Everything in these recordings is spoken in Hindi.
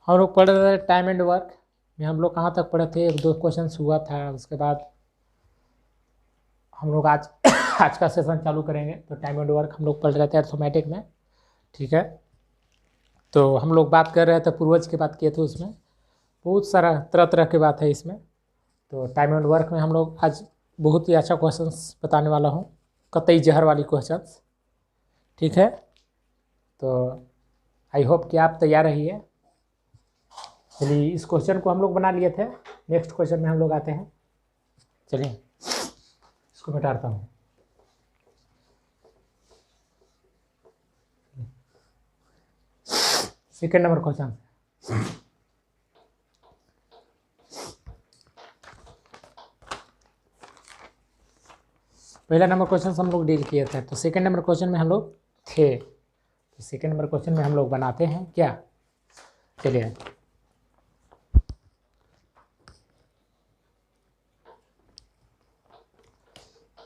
हम लोग पढ़ रहे थे टाइम एंड वर्क में। हम लोग कहाँ तक पढ़े थे, 1-2 क्वेश्चन हुआ था। उसके बाद हम लोग आज आज का सेशन चालू करेंगे। तो टाइम एंड वर्क हम लोग पढ़ रहे थे अर्थमेटिक में, ठीक है। तो हम लोग बात कर रहे थे, पूर्वज की बात किए थे, उसमें बहुत सारा तरह तरह की बात है इसमें। तो टाइम एंड वर्क में हम लोग आज बहुत ही अच्छा क्वेश्चंस बताने वाला हूँ, कतई जहर वाली क्वेश्चंस, ठीक है। तो आई होप कि आप तैयार रहिए। चलिए, इस क्वेश्चन को हम लोग बना लिए थे। नेक्स्ट क्वेश्चन में हम लोग आते हैं। चलिए इसको मिटाता हूँ। सेकेंड नंबर क्वेश्चन, पहला नंबर क्वेश्चन हम लोग डील किए थे। तो सेकेंड नंबर क्वेश्चन में हम लोग थे। तो सेकेंड नंबर क्वेश्चन में हम लोग बनाते हैं क्या। चलिए,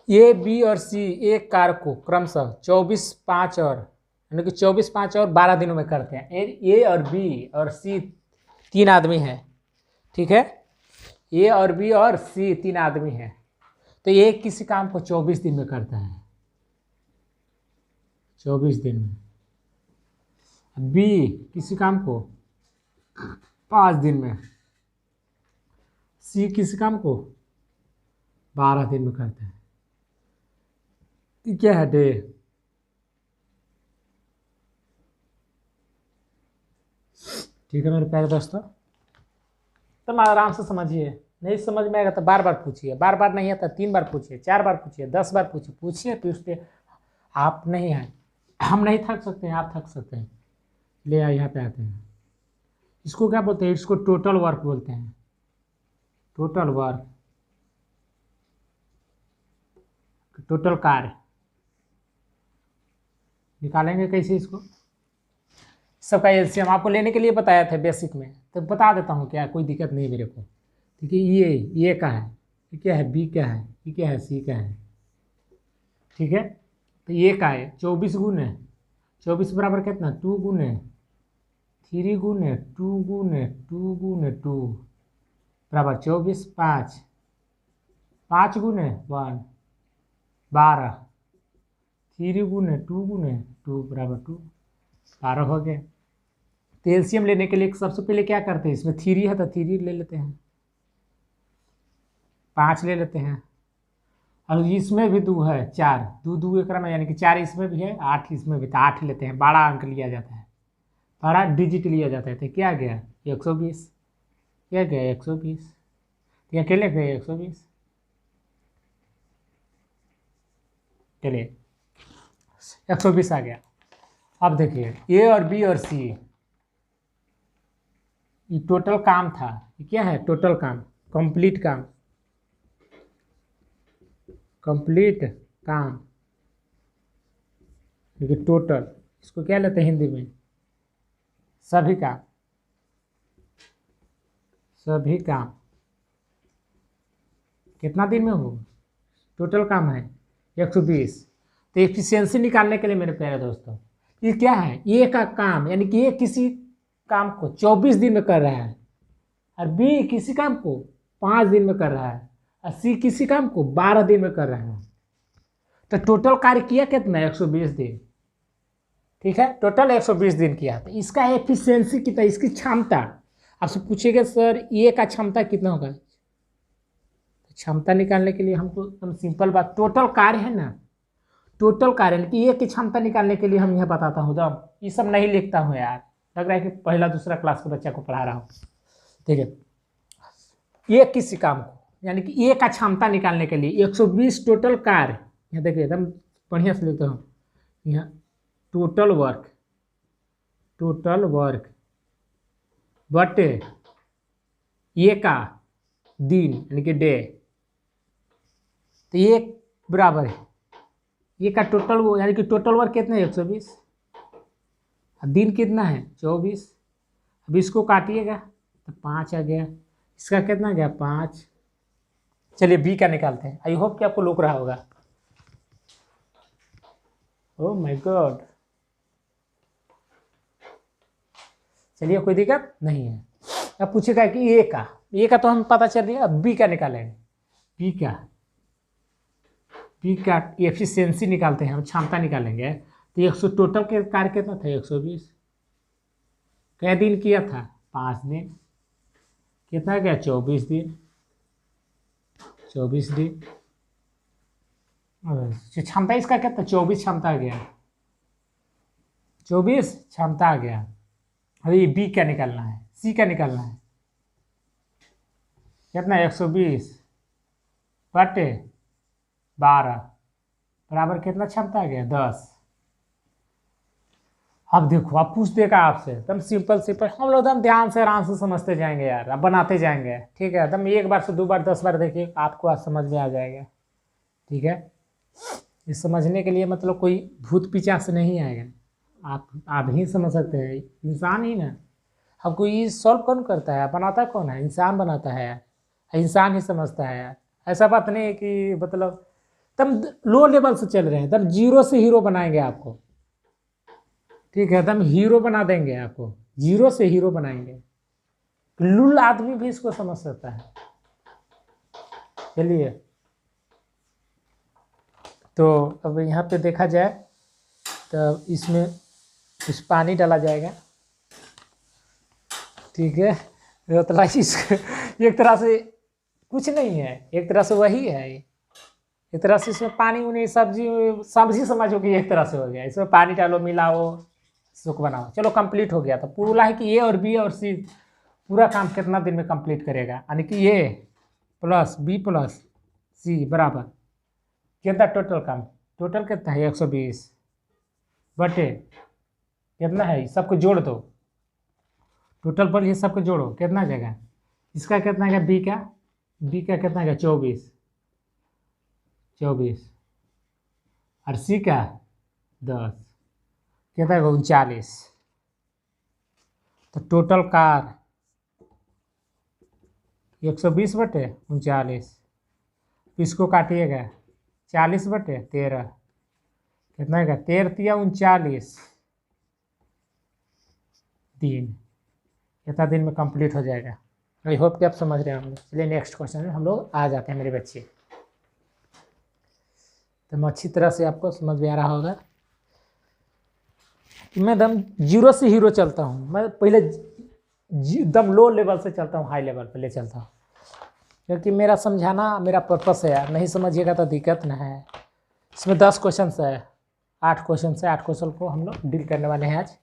ए, बी और सी एक कार को क्रमशः 24, 5 और यानी कि 24, 5 और 12 दिनों में करते हैं। ए और बी और सी 3 आदमी हैं, ठीक है। ए और बी और सी 3 आदमी हैं। तो ए किसी काम को 24 दिन में करता है, 24 दिन में। बी किसी काम को 5 दिन में। सी किसी काम को 12 दिन में करता है। ये क्या है, डे। ठीक है मेरे प्यारे दोस्तों, तुम आराम से समझिए। नहीं समझ में आएगा तो बार बार पूछिए, बार बार नहीं आता 3 बार पूछिए, 4 बार पूछिए, 10 बार पूछिए, पूछिए पूछते। आप नहीं हैं, हम नहीं थक सकते हैं, आप थक सकते हैं। ले आए, यहाँ पे आते हैं। इसको क्या बोलते हैं, इसको टोटल वर्क बोलते हैं। टोटल वर्क, टोटल कार्य। निकालेंगे कैसे इसको, सबका एलसीएम आपको लेने के लिए बताया था बेसिक में, तो बता देता हूँ, क्या कोई दिक्कत नहीं मेरे को। ठीक है, ये का है, ये क्या है, बी का है, ये क्या है, सी का है, ठीक है। तो ये का है 24 गुने 24 बराबर कितना, 2 गुने 3 गुने 2 गुने 2 गुने 2 बराबर 24, 5 गुने 1 12, 3 गुने 2 गुने 2 बराबर 2, 12 हो गया। तो एलसीएम लेने के लिए सबसे पहले क्या करते हैं, इसमें 3 है तो 3 ले लेते हैं, 5 ले लेते हैं, और इसमें भी 2 है, 4, 2 2 एक में, यानी कि 4 इसमें भी है, 8 इसमें भी, तो 8 लेते हैं। 12 अंक लिया जाता है, 12 डिजिट लिया जाता है। तो क्या गया 120, क्या गया 120, या अकेले गए 120। चलिए 120 आ गया। अब देखिए ए और बी और सी, ये टोटल काम था। ये क्या है, टोटल काम, कंप्लीट काम, कंप्लीट काम, देखिए टोटल, इसको क्या लेते हैं हिंदी में, सभी काम, सभी काम। कितना दिन में हो, टोटल काम है 120। तो एफिशिएंसी निकालने के लिए मेरे प्यारे दोस्तों, ये क्या है, ए का काम, यानी कि ये किसी काम को 24 दिन में कर रहा है, और बी किसी काम को 5 दिन में कर रहा है, और सी किसी काम को 12 दिन में कर रहा है। तो टोटल कार्य किया कितना, 120 दिन, ठीक है। टोटल 120 दिन किया। तो इसका एफिशिएंसी कितना, इसकी क्षमता आपसे पूछेगा, सर ए का क्षमता कितना होगा। तो क्षमता निकालने के लिए हमको एकदम सिंपल बात, टोटल कार्य है ना, टोटल कार्य कि ए की क्षमता निकालने के लिए हम यह बताता हूँ। जब ये सब नहीं लिखता हूँ यार, लग रहा है कि पहला दूसरा क्लास के बच्चा को पढ़ा रहा हूँ, ठीक है। ए किसी काम को, यानी कि ए का क्षमता निकालने के लिए 120 टोटल कार्य, यहाँ देखिए एकदम बढ़िया से लिखता हूँ, यहाँ टोटल वर्क, टोटल वर्क बटे ए का दिन यानी कि डे। तो ये बराबर है ये का टोटल, वो यानी कि टोटल वर्क कितना है 120, दिन कितना है 24। अब इसको काटिएगा तो 5 आ गया, इसका कितना गया 5। चलिए बी का निकालते हैं। आई होप कि आपको लुक रहा होगा। ओह माय गॉड, चलिए कोई दिक्कत नहीं है। अब पूछेगा कि ए का तो हम पता चल रही है, अब बी का निकालेंगे। बी का एफिशिएंसी निकालते हैं, हम क्षमता निकालेंगे। तो 100 टोटल के कार्य कितना था 120। कै दिन किया था 5 दिन, कितना गया 24 दिन। क्षमता इसका कितना 24 क्षमता गया, 24 क्षमता आ गया। अभी बी का निकालना है, सी का निकालना है। कितना 120 बटे 12 बराबर कितना क्षमता आ गया 10। अब देखो, अब पूछ देगा आपसे एकदम सिंपल, हम लोग एकदम ध्यान से आराम से समझते जाएंगे यार, अब बनाते जाएंगे। ठीक है, एकदम 1 बार से 2 बार 10 बार देखिए, आपको आज समझ में आ जाएगा। ठीक है, इस समझने के लिए मतलब कोई भूत पिचास से नहीं आएगा, आप ही समझ सकते हैं। इंसान ही ना, अब कोई सॉल्व कौन करता है, बनाता कौन है, इंसान बनाता है, इंसान ही समझता है यार। ऐसा बात नहीं है कि मतलब तम लो लेवल से चल रहे हैं, तम जीरो से हीरो बनाएंगे आपको। ठीक है, एकदम हीरो बना देंगे आपको, जीरो से हीरो बनाएंगे। लुल आदमी भी इसको समझ सकता है। चलिए, तो अब यहाँ पे देखा जाए तो इसमें कुछ पानी डाला जाएगा। ठीक है, मतलब एक तरह से कुछ नहीं है, एक तरह से वही है। एक तरह से इसमें पानी उन्हें सब्जी समझो कि एक तरह से हो गया। इसमें पानी डालो, मिलाओ, सुख बनाओ। चलो कंप्लीट हो गया। तो पूरा है कि ए और बी और सी पूरा काम कितना दिन में कंप्लीट करेगा, यानी कि ए प्लस बी प्लस सी बराबर कितना टोटल काम, टोटल कितना है 120 बटे कितना है, सबको जोड़ दो, टोटल पर ये सबको जोड़ो, कितना जाएगा, इसका कितना है बी का कितना है 24 और सी का 10, कितना है 39। तो टोटल कार 120 बटे 39, इसको काटिएगा 40 बटे 13, कितना है 13 दिन, कितना दिन में कंप्लीट हो जाएगा। आई होप कि आप समझ रहे हैं। चलिए नेक्स्ट क्वेश्चन में हम लोग आ जाते हैं मेरे बच्चे। तो मैं अच्छी तरह से आपको समझ में आ रहा होगा कि मैं एकदम जीरो से हीरो चलता हूँ। मैं पहले एकदम लो लेवल से चलता हूँ, हाई लेवल पे ले चलता हूँ, क्योंकि मेरा समझाना मेरा पर्पस है यार। नहीं समझिएगा तो दिक्कत ना है। इसमें 10 क्वेश्चन है, 8 क्वेश्चन है, 8 क्वेश्चन को हम लोग डील करने वाले हैं आज।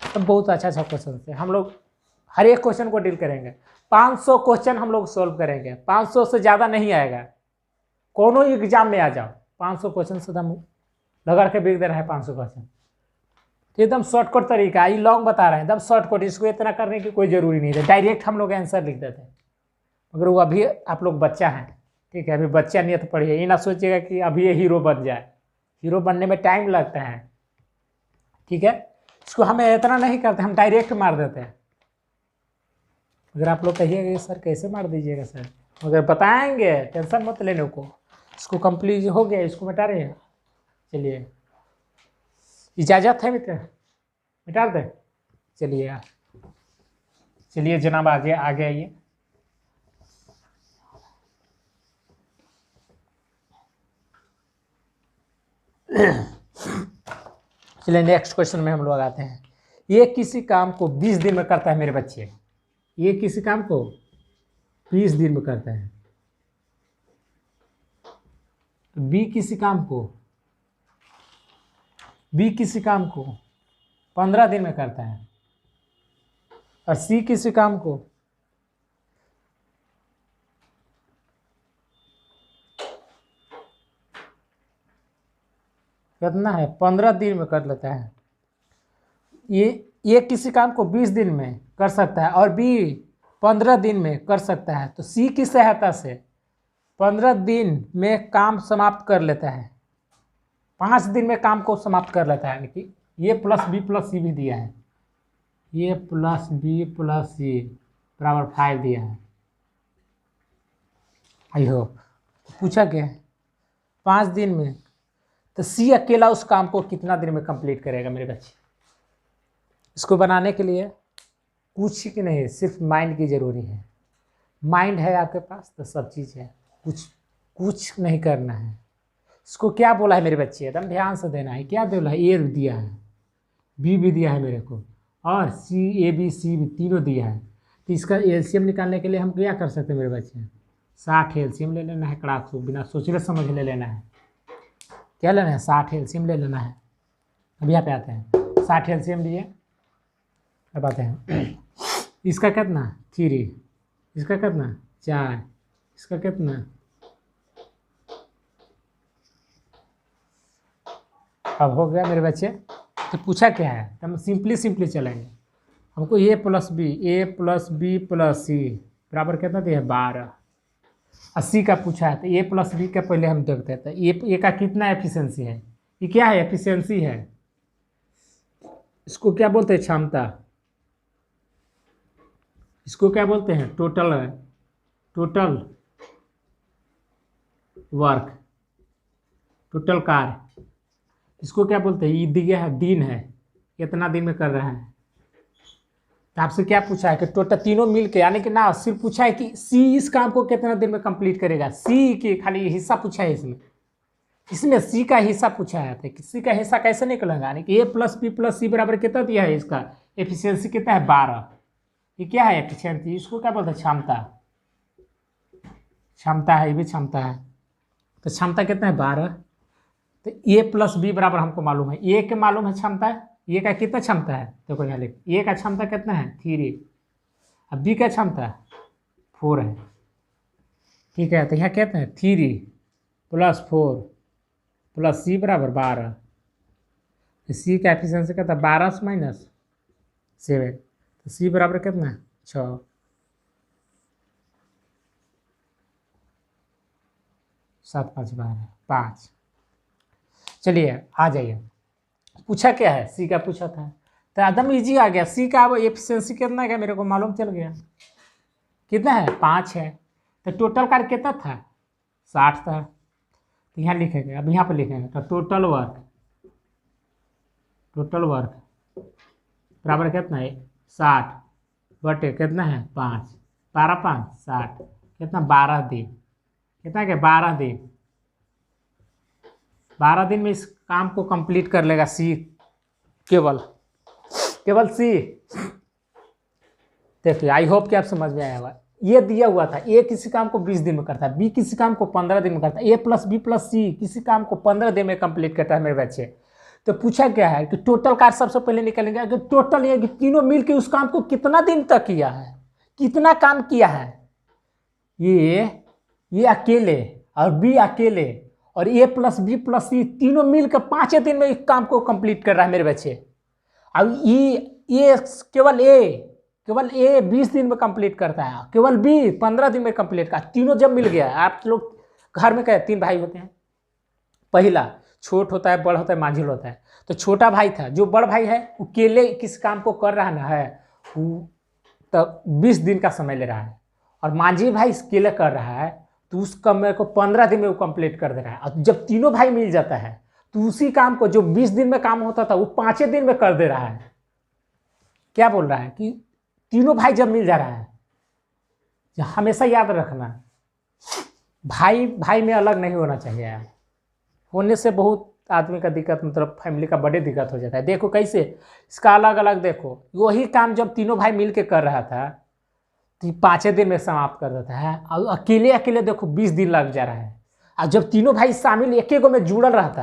तो बहुत अच्छा क्वेश्चन है, हम लोग हर एक क्वेश्चन को डील करेंगे। 500 क्वेश्चन हम लोग सॉल्व करेंगे, 500 से ज़्यादा नहीं आएगा। कोनो एग्जाम में आ जाओ, 500 क्वेश्चन से एकदम लगा के बिक दे रहा है 500 क्वेश्चन। तो एकदम शॉर्टकट तरीका, ये लॉन्ग बता रहे हैं, एकदम शॉर्टकट। इसको इतना करने की कोई ज़रूरी नहीं है, डायरेक्ट हम लोग आंसर लिख देते हैं। मगर वो अभी आप लोग बच्चा हैं, ठीक है, अभी बच्चा नहीं है तो पढ़िए। ये ना सोचिएगा कि अभी ये हीरो बन जाए, हीरो बनने में टाइम लगता है। ठीक है, इसको हमें इतना नहीं करते, हम डायरेक्ट मार देते हैं। अगर आप लोग कहिएगा सर कैसे मार दीजिएगा सर, मगर बताएंगे, टेंशन मत लेने को। इसको कंप्लीट हो गया, इसको मिटा रहे हैं। चलिए, इजाज़त है मित्र, मिटा दे। चलिए यार, चलिए जनाब आगे आइए। चलिए नेक्स्ट क्वेश्चन में हम लोग आते हैं। ये किसी काम को 20 दिन में करता है मेरे बच्चे, ये किसी काम को 20 दिन में करता है। बी किसी काम को 15 दिन में करता है, और सी किसी काम को कितना है 15 दिन में कर लेता है। ये किसी काम को 20 दिन में कर सकता है और बी 15 दिन में कर सकता है। तो सी की सहायता से 15 दिन में काम समाप्त कर लेता है, 5 दिन में काम को समाप्त कर लेता है। यानी कि ये प्लस बी प्लस सी भी दिया है, ये प्लस बी प्लस सी बराबर 5 दिया है। आई होप पूछा क्या है 5 दिन में, तो सी अकेला उस काम को कितना दिन में कंप्लीट करेगा मेरे बच्चे। इसको बनाने के लिए कुछ की नहीं, सिर्फ माइंड की ज़रूरी है। माइंड है आपके पास तो सब चीज़ है, कुछ नहीं करना है। इसको क्या बोला है मेरे बच्चे, एकदम ध्यान से देना है। क्या बोला है, ए दिया है, बी भी दिया है मेरे को, और सी, ए बी सी भी तीनों दिया है। तो इसका एलसीएम निकालने के लिए हम क्या कर सकते हैं मेरे बच्चे, 60 एलसीएम ले लेना है, कड़ाक से बिना सोचे समझ ले लेना है। क्या लेना है, 60 एलसीएम ले लेना है। अब यहाँ पे आते हैं, 60 एलसीएम लिए, अब आते हैं इसका कितना 3, इसका कितना 4, इसका कितना, अब हो गया मेरे बच्चे। तो पूछा क्या है, तो हम सिंपली चलेंगे। हमको ए प्लस बी प्लस सी बराबर कितना दिया है 12, 80 का पूछा है। तो ए प्लस बी का पहले हम देखते हैं। तो ए का कितना एफिशिएंसी है, ये क्या है, एफिशिएंसी है। इसको क्या बोलते हैं, क्षमता। इसको क्या बोलते हैं, टोटल वर्क, टोटल कार्य। इसको क्या बोलते हैं, ये दिया है दिन है, कितना दिन में कर रहा है। तो आपसे क्या पूछा है कि टोटल तीनों मिल के, यानी कि ना सिर्फ पूछा है कि सी इस काम को कितना दिन में कंप्लीट करेगा। सी के खाली हिस्सा पूछा है, इसमें सी का हिस्सा पूछा है। तो सी का हिस्सा कैसे निकलेगा, यानी कि ए प्लस बी प्लस सी बराबर कितना दिया है, इसका एफिशिएंसी कितना है 12। ये क्या है एफिशिएंसी, इसको क्या बोलते हैं, क्षमता है, ये भी क्षमता है। तो क्षमता कितना है 12। तो ए प्लस बी बराबर हमको मालूम है, ए के मालूम है क्षमता है, ए का कितना क्षमता है, देखो यहाँ लिख, ए का क्षमता कितना है 3, अब बी का क्षमता 4 है। ठीक है, तो यहाँ कहते हैं 3 + 4 + सी बराबर 12। सी का एफिशिएंसी कितना 12 - 7, तो सी बराबर कितना 6। 7 × 5 = 12, 5। चलिए आ जाइए, पूछा क्या है, सी का पूछा था। तो एकदम इजी आ गया। सी का अब एफिशिएंसी कितना है मेरे को मालूम चल गया, कितना है 5 है। तो टोटल कार्य कितना था 60 था। तो यहाँ लिखेंगे, अब यहाँ पर लिखेंगे तो टोटल वर्क बराबर कितना है 60 बटे कितना है 5, 12 × 5 = 60, कितना 12 दिन, कितना क्या 12 दिन। 12 दिन में इस काम को कंप्लीट कर लेगा सी, केवल सी। देखिए आई होप कि आप समझ में आया होगा। ये दिया हुआ था, ए किसी काम को 20 दिन में करता है, बी किसी काम को 15 दिन में करता है, ए प्लस बी प्लस सी किसी काम को 15 दिन में कंप्लीट करता है मेरे बच्चे। तो पूछा क्या है कि टोटल कार्य सबसे पहले निकलेंगे, अगर टोटल ये कि तीनों मिल के उस काम को कितना दिन तक किया है, कितना काम किया है। ये अकेले और बी अकेले और ए प्लस बी प्लस सी तीनों मिलकर 5 दिन में इस काम को कंप्लीट कर रहा है मेरे बच्चे। अब ये केवल ए 20 दिन में कंप्लीट करता है, केवल बी 15 दिन में कंप्लीट का। तीनों जब मिल गया, आप लोग घर में क्या 3 भाई होते हैं, पहला छोट होता है, बड़ होता है, मांझिल होता है। तो छोटा भाई था, जो बड़ भाई है वो अकेले किस काम को कर रहा ना है, तो 20 दिन का समय ले रहा है। और मांझिल भाई अकेले कर रहा है तो उस काम को 15 दिन में वो कंप्लीट कर दे रहा है। और जब तीनों भाई मिल जाता है तो उसी काम को जो 20 दिन में काम होता था वो 5 दिन में कर दे रहा है। क्या बोल रहा है कि तीनों भाई जब मिल जा रहा है, हमेशा याद रखना भाई में अलग नहीं होना चाहिए यार। होने से बहुत आदमी का दिक्कत, मतलब फैमिली का बड़े दिक्कत हो जाता है। देखो कैसे इसका अलग अलग, देखो वही काम जब तीनों भाई मिल के कर रहा था तो 5 दिन में समाप्त कर देता है, और अकेले देखो 20 दिन लग जा रहा है। और जब तीनों भाई शामिल एक एक में जुड़ल रहता,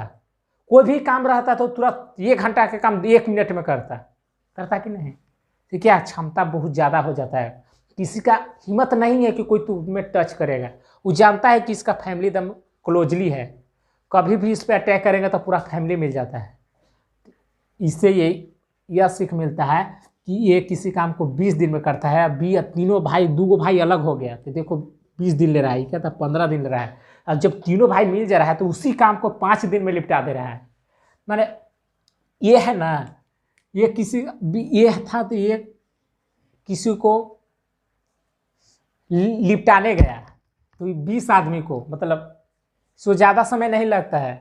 कोई भी काम रहता तो तुरंत 1 घंटा के काम 1 मिनट में करता कि नहीं। तो क्या क्षमता बहुत ज़्यादा हो जाता है, किसी का हिम्मत नहीं है कि कोई तुम्हें टच करेगा। वो जानता है कि इसका फैमिली एकदम क्लोजली है, कभी भी इस पर अटैक करेगा तो पूरा फैमिली मिल जाता है। इससे यह सीख मिलता है कि ये किसी काम को 20 दिन में करता है। अभी तीनों भाई, 2 भाई अलग हो गया तो देखो 20 दिन ले रहा है, क्या था 15 दिन ले रहा है। और जब तीनों भाई मिल जा रहा है तो उसी काम को 5 दिन में निपटा दे रहा है। माने ये है ना, ये था तो ये किसी को निपटाने गया तो 20 आदमी को, मतलब सो ज़्यादा समय नहीं लगता है,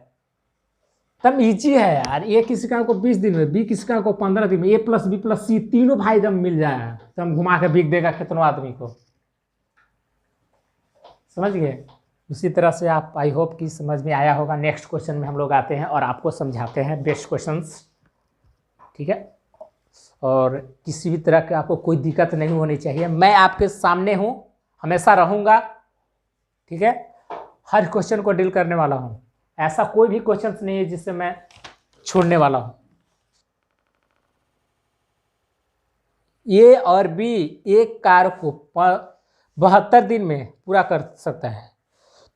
तब ईजी है यार। ए किसी काम को 20 दिन में, बी किसी काम को 15 दिन में, ए प्लस बी प्लस सी तीनों भाई जब मिल जाए तो हम घुमा के बिक देगा कितनों आदमी को, समझ गए। उसी तरह से आप, आई होप कि समझ में आया होगा। नेक्स्ट क्वेश्चन में हम लोग आते हैं और आपको समझाते हैं बेस्ट क्वेश्चंस, ठीक है। और किसी भी तरह के आपको कोई दिक्कत नहीं होनी चाहिए, मैं आपके सामने हूँ, हमेशा रहूँगा, ठीक है। हर क्वेश्चन को डील करने वाला हूँ, ऐसा कोई भी क्वेश्चन नहीं है जिससे मैं छोड़ने वाला हूँ। ए और बी एक कार्य को 72 दिन में पूरा कर सकता है,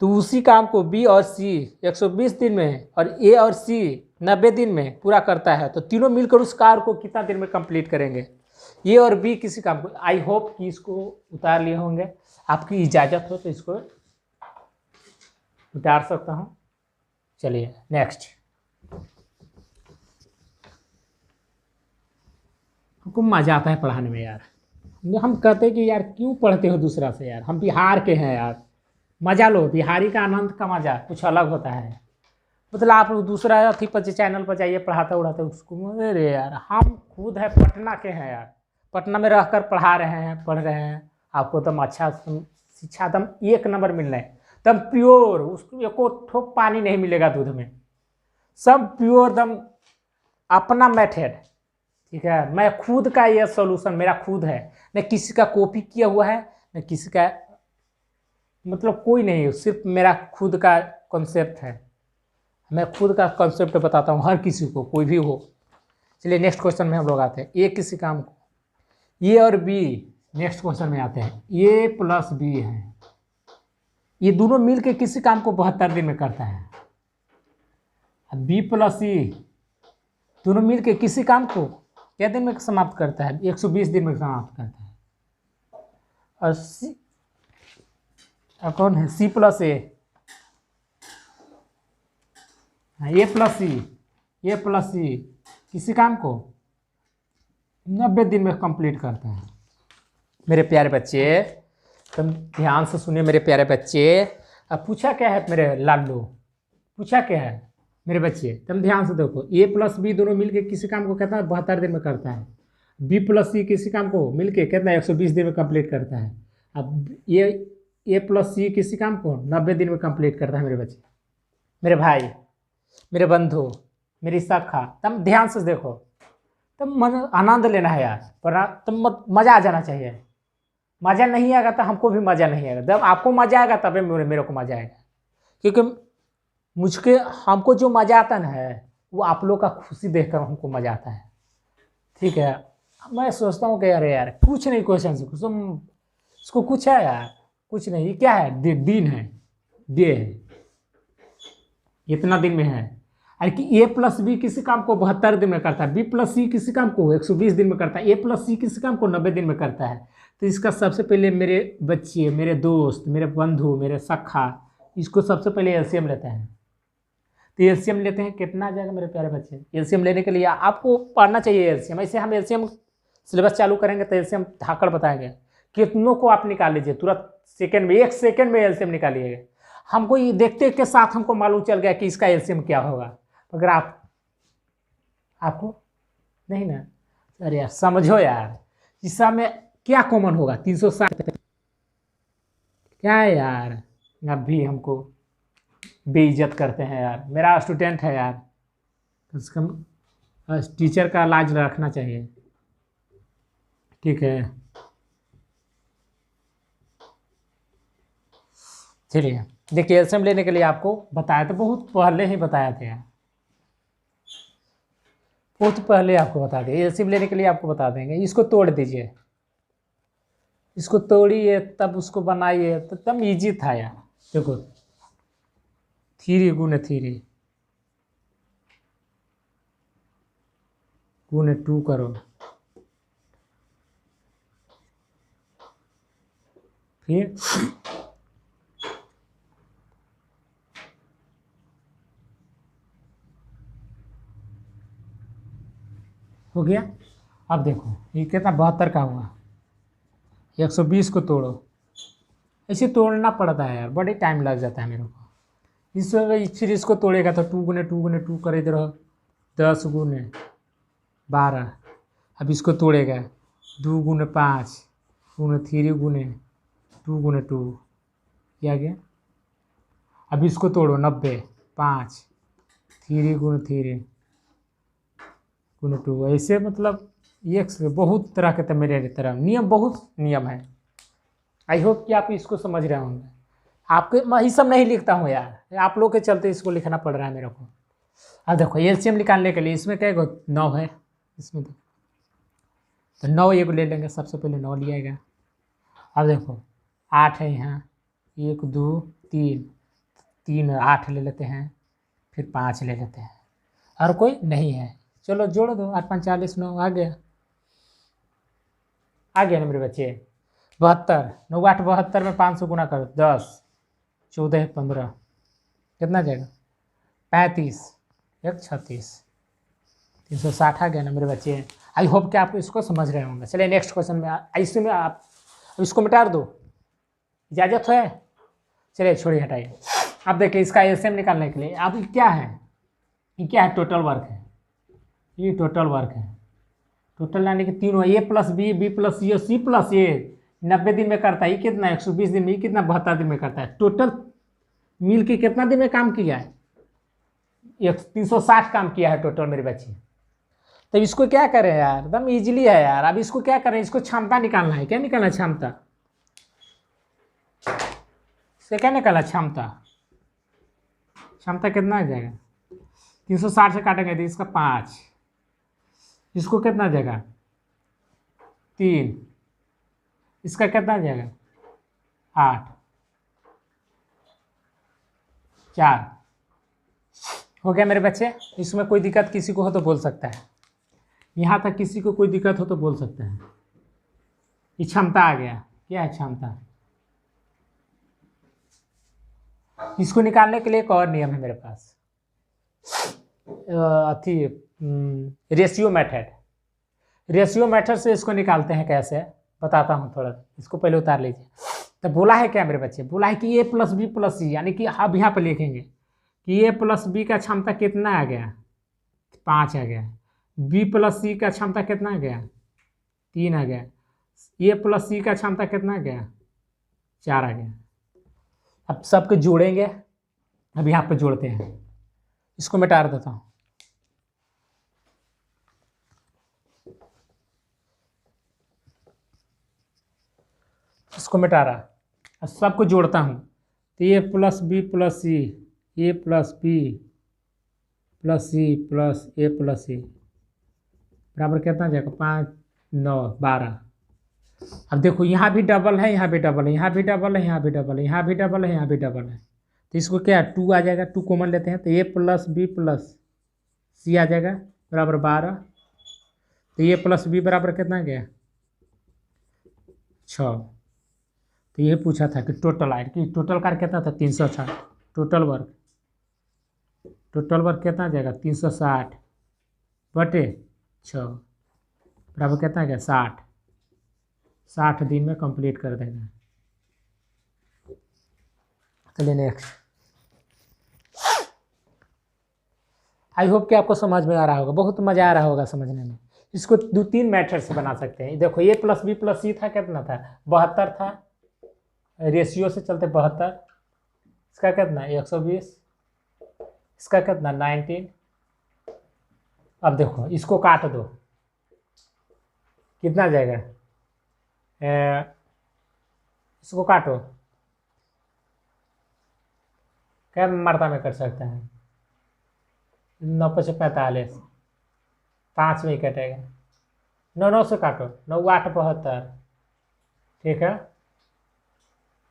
तो उसी काम को बी और सी 120 दिन में और ए और सी 90 दिन में पूरा करता है, तो तीनों मिलकर उस कार्य को कितना दिन में कंप्लीट करेंगे। ए और बी किसी काम को, आई होप कि इसको उतार लिए होंगे, आपकी इजाज़त हो तो इसको उतार सकता हूँ। चलिए नेक्स्ट। हमको मज़ा आता है पढ़ाने में यार, हम कहते हैं कि यार क्यों पढ़ते हो दूसरा से यार, हम बिहार के हैं यार, मज़ा लो, बिहारी का आनंद का मज़ा कुछ अलग होता है। मतलब आप दूसरा अथी पर चैनल पर जाइए पढ़ाते उड़ाते उसको, अरे यार हम खुद है पटना के हैं यार, पटना में रहकर पढ़ा रहे हैं, पढ़ रहे हैं, आपको एकदम अच्छा शिक्षा एकदम 1 नंबर मिल रहा है, एकदम प्योर, उसको एको ठोप पानी नहीं मिलेगा दूध में, सब प्योर एकदम अपना मेथड, ठीक है। मैं खुद का ये सॉल्यूशन मेरा खुद है, न किसी का कॉपी किया हुआ है, न किसी का, मतलब कोई नहीं, सिर्फ मेरा खुद का कॉन्सेप्ट है, मैं खुद का कॉन्सेप्ट बताता हूँ हर किसी को, कोई भी हो। चलिए नेक्स्ट क्वेश्चन में हम लोग आते हैं। ए किसी काम को, ए और बी, नेक्स्ट क्वेश्चन में आते हैं। ए प्लस बी है, ये दोनों मिल के किसी काम को 72 दिन में करता है। बी प्लस सी दोनों मिल के किसी काम को क्या दिन में समाप्त करता है, 120 दिन में समाप्त करता है। और सी कौन है, सी plus A, A plus C, A plus सी किसी काम को 90 दिन में कंप्लीट करता है। मेरे प्यारे बच्चे तुम ध्यान से सुनिए मेरे प्यारे बच्चे, अब पूछा क्या है मेरे लाडू, पूछा क्या है मेरे बच्चे, तुम ध्यान से देखो। ए प्लस बी दोनों मिलके किसी काम को कहता है 72 दिन में करता है, बी प्लस सी किसी काम को मिलके कहता है 120 दिन में कंप्लीट करता है। अब ए प्लस सी किसी काम को 90 दिन में कंप्लीट करता है। मेरे बच्चे, मेरे भाई, मेरे बंधु, मेरी शाखा, तुम ध्यान से देखो, तुम आनंद लेना है यार, पर तुम मज़ा आ जाना चाहिए, मज़ा नहीं आएगा तो हमको भी मज़ा नहीं आएगा, जब आपको मज़ा आएगा तभी मेरे को मज़ा आएगा, क्योंकि मुझके हमको जो मज़ा आता है वो आप लोग का खुशी देखकर हमको मज़ा आता है, ठीक है। मैं सोचता हूँ कि यार कुछ नहीं, क्वेश्चन से कुछ तुम इसको कुछ है यार, कुछ नहीं, ये क्या है, दिन है, डे है, इतना दिन में है। अरे कि ए प्लस बी किसी काम को 72 दिन में करता है, बी प्लस सी किसी काम को 120 दिन में करता है, ए प्लस सी किसी काम को 90 दिन में करता है। तो इसका सबसे पहले मेरे बच्चे, मेरे दोस्त, मेरे बंधु, मेरे सखा, इसको सबसे पहले एलसीएम लेते हैं। तो एलसीएम लेते हैं, कितना आ जाएगा मेरे प्यारे बच्चे। एलसीएम लेने के लिए आपको पढ़ना चाहिए एलसीएम, ऐसे हम एलसीएम सिलेबस चालू करेंगे तो एलसीएम धाकड़ बताएंगे, कितनों को आप निकाल लीजिए तुरंत, सेकेंड में, 1 सेकेंड में एलसीएम निकालिएगा। हमको ये देखते के साथ हमको मालूम चल गया कि इसका एलसीएम क्या होगा, अगर आपको नहीं ना, अरे यार समझो यार, इसमें क्या कॉमन होगा, 360 क्या है यार, अब भी हमको बेइज्जत करते हैं यार, मेरा स्टूडेंट है यार, उसका टीचर का लाज रखना चाहिए, ठीक है। चलिए देखिए, एलसीएम लेने के लिए आपको बताया तो बहुत पहले ही बताया था यार, बहुत पहले आपको बता दें, एलसीएम लेने के लिए आपको बता देंगे। इसको तोड़ दीजिए, इसको तोड़िए तब उसको बनाइए, तो तब इजी था यार। देखो 3 गुने 3 गुने 2 करो, फिर हो गया। अब देखो ये कितना 72 का हुआ, 120 को तोड़ो, ऐसे तोड़ना पड़ता है यार, बड़ी टाइम लग जाता है मेरे को। फिर इसको तोड़ेगा तो 2 गुने 2 गुने 2 करे रहो, 10 गुने 12। अब इसको तोड़ेगा 2 गुने 5 गुने 3 गुने 2 गुने 2 क्या गया। अब इसको तोड़ो 90 5 3 गुने 3 गुने 2 ऐसे मतलब एक से बहुत तरह के मेरे तरह नियम, बहुत नियम है। आई होप कि आप इसको समझ रहे होंगे। आपके मैं ये सब नहीं लिखता हूँ यार, आप लोग के चलते इसको लिखना पड़ रहा है मेरे को। अब देखो एलसीएम निकालने के लिए इसमें क्या 9 है इसमें, तो 9 एक ले लेंगे, सबसे पहले 9 लिया गया। अब देखो 8 है यहाँ, 1 2 3 3 8 ले लेते हैं, फिर 5 ले लेते हैं, और कोई नहीं है। चलो जोड़ दो, 8 5 40 9 आ गया ना मेरे बच्चे। 72 9 8 72 में 500 गुना करो, 10 14 15 कितना जाएगा 35 1 36 360 आ गया ना मेरे बच्चे। आई होप कि आप इसको समझ रहे होंगे। चलिए नेक्स्ट क्वेश्चन में इसमें आप अब इसको मिटा दो, इजाज़त है। चलिए छोड़िए हटाइए। अब देखिए इसका एलसीएम निकालने के लिए अब क्या है, ये क्या है, टोटल वर्क है, ये टोटल वर्क है। टोटल यानी कि तीनों ए प्लस बी, बी प्लस सी और सी प्लस ए 90 दिन में करता है। ये कितना 120 दिन में, ये कितना 72 दिन में करता है। टोटल मिल के कितना दिन में काम किया है, 360 काम किया है टोटल मेरे बच्चे। तो इसको क्या करें यार, एकदम इजीली है यार। अब इसको क्या करें, इसको क्षमता निकालना है। क्या निकालना है, क्षमता। इससे क्या निकालना, क्षमता। क्षमता कितना आ जाएगा, 360 से काटेंगे तो इसका 5, इसको कितना आ जाएगा 3, इसका कितना आ जाएगा 8 4 हो गया मेरे बच्चे। इसमें कोई दिक्कत किसी को हो तो बोल सकता है, यहाँ तक किसी को कोई दिक्कत हो तो बोल सकते हैं। ये क्षमता आ गया। क्या है क्षमता। इसको निकालने के लिए एक और नियम है मेरे पास, रेशियो मेथड। रेशियो मेथड से इसको निकालते हैं कैसे, बताता हूँ थोड़ा। इसको पहले उतार लीजिए। तो बोला है क्या मेरे बच्चे, बोला है कि ए प्लस बी प्लस सी, यानी कि अब यहाँ पर लिखेंगे कि ए प्लस बी का क्षमता कितना आ गया 5 आ गया, बी प्लस सी का क्षमता कितना आ गया 3 आ गया, ए प्लस सी का क्षमता कितना आ गया 4 आ गया। अब सबको जोड़ेंगे। अब यहाँ पर जोड़ते हैं, इसको मिटा देता हूँ। इसको मिटा रहा, अब सबको जोड़ता हूँ। तो A plus B plus C, A plus B plus C plus A plus C बराबर कितना जाएगा 5 9 12। अब देखो यहाँ भी डबल है, यहाँ भी डबल है, यहाँ भी डबल है, यहाँ भी डबल है, यहाँ भी डबल है, यहाँ भी डबल है। तो इसको क्या 2 आ जाएगा, 2 कॉमन लेते हैं। तो ए प्लस बी प्लस सी आ जाएगा बराबर 12। तो ए प्लस बी बराबर कितना गया 6। तो ये पूछा था कि टोटल आयर कि टोटल कार्य कितना था 360। टोटल वर्क कितना आ जाएगा 360 बटे 6 बराबर कितना गया 60 दिन में कंप्लीट कर देगा। चलिए नेक्स्ट। आई होप कि आपको समझ में आ रहा होगा, बहुत मज़ा आ रहा होगा समझने में। इसको 2-3 मेथड से बना सकते हैं। देखो ए प्लस बी प्लस सी था, कितना था 72 था, रेशियो से चलते 72, इसका कितना 120, इसका कितना 19। अब देखो इसको काट दो, कितना जाएगा इसको काटो, क्या मात्रा में कर सकते हैं 9 5 45, 5 में ही कटेगा। 9 9 से काटो, 9 8 72, ठीक है।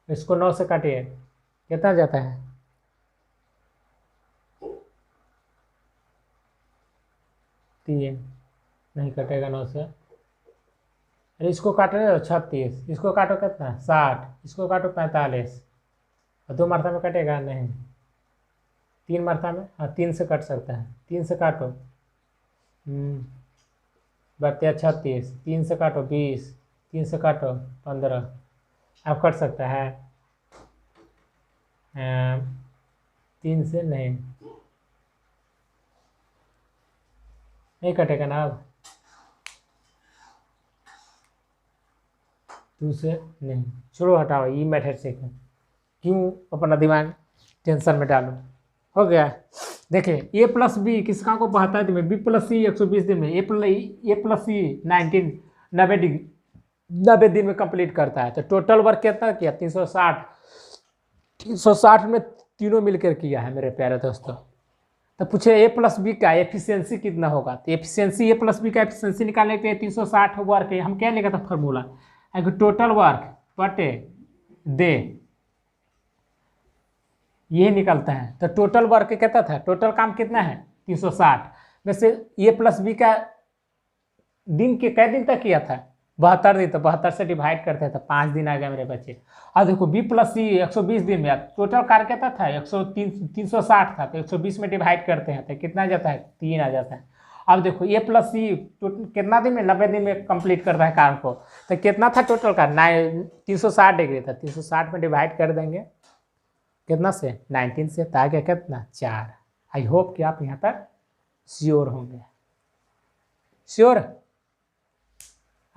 इसको 9 से काटिए, कितना जाता है 3, नहीं कटेगा 9 से। अरे इसको काटो 36, इसको काटो कितना 60, इसको काटो 45, और 2 मात्रा में कटेगा नहीं, 3 मात्रा में, हाँ 3 से कट सकता है। 3 से काटो बढ़ते 36, 3 से काटो 20, 3 से काटो 15, अब कट सकता है 3 से नहीं कटेगा ना। अब 2 से नहीं, छोड़ो हटाओ, ये मेथड से क्यों अपना दिमाग टेंशन में डालूं। हो गया। देखिए ए प्लस बी किस काम को 72 दिन में, बी प्लस सी 120 दिन में, ए प्लस सी 90 दिन में कंप्लीट करता है। तो टोटल वर्क कितना किया? 360 में तीनों मिलकर किया है मेरे प्यारे दोस्तों। तो पूछे ए प्लस बी का एफिशिएंसी कितना होगा? तो एफिशिएंसी ए प्लस बी का एफिशिएंसी निकालने के लिए 360 वर्क है, हम क्या लिखा था फॉर्मूला, टोटल वर्क बटे दे, ये निकलता है। तो टोटल वर्क कितना था? टोटल काम कितना है? 360 में से ए प्लस बी का दिन के कै दिन तक किया था? 72 दिन। तो 72 से डिवाइड करते हैं तो 5 दिन आ गया मेरे बच्चे। अब देखो बी प्लस सी 120 दिन में, टोटल कार्य कितना था? 360 था, तो 120 में डिवाइड करते हैं तो कितना आ जाता है? 3 आ जाता है। अब देखो ए प्लस सी कितना दिन में? 90 दिन में कंप्लीट करता है काम को। तो कितना था टोटल का? 360 डिग्री था, 360 में डिवाइड कर देंगे कितना से? 19 से। तो आ गया कितना? 4। आई होप कि आप यहाँ तक श्योर होंगे। श्योर?